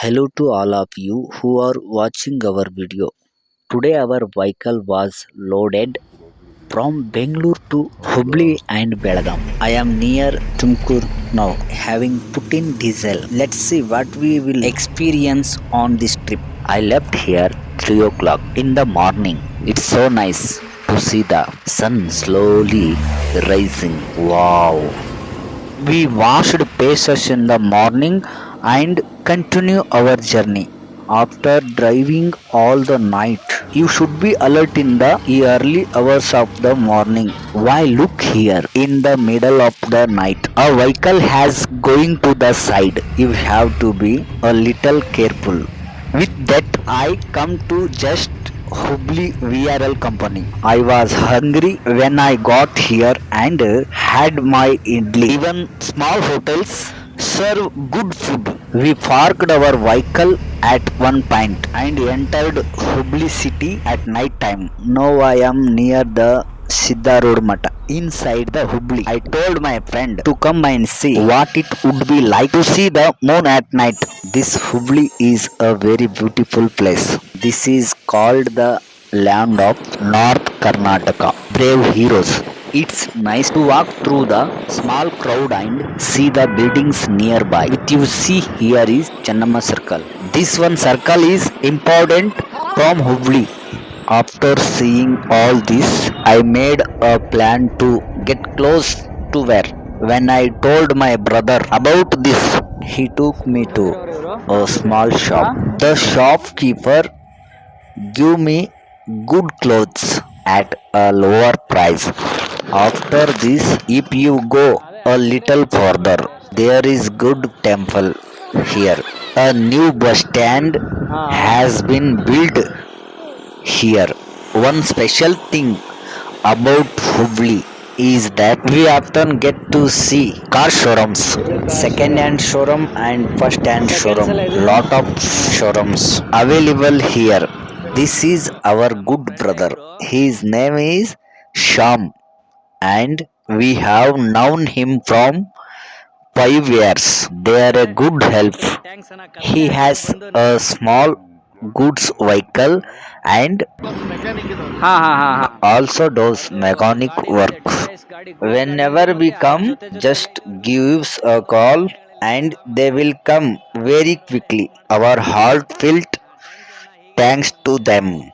Hello to all of you who are watching our video. Today our vehicle was loaded from Bangalore to Hubli and Belgaum. I am near Tumkur now, having put in diesel. Let's see what we will experience on this trip. I left here 3 o'clock in the morning. It's so nice to see the sun slowly rising. Wow! We washed faces in the morning and continue our journey. After driving all the night, you should be alert in the early hours of the morning. Why look here in the middle of the night? A vehicle has going to the side. You have to be a little careful. With that, I come to just Hubli VRL company. I was hungry when I got here and had my idli. Even small hotels serve good food. We parked our vehicle at one point and entered Hubli city at night time. Now I am near the Siddha Road Mata inside the Hubli. I told my friend to come and see what it would be like to see the moon at night. This Hubli is a very beautiful place. This is called the land of North Karnataka. Brave heroes. It's nice to walk through the small crowd and see the buildings nearby. What you see here is Chennamma Circle. This one circle is important from Hubli. After seeing all this, I made a plan to get close to where. When I told my brother about this, he took me to a small shop. The shopkeeper gave me good clothes at a lower price. After this, if you go a little further, there is good temple here. A new bus stand has been built here. One special thing about Hubli is that we often get to see car showrooms, second hand showroom and first hand showroom. Lot of showrooms available here. This is our good brother. His name is Sham and we have known him from 5 years. They are a good help. He has a small goods vehicle and also does mechanic work. Whenever we come, just gives a call and they will come very quickly. Our heartfelt thanks to them.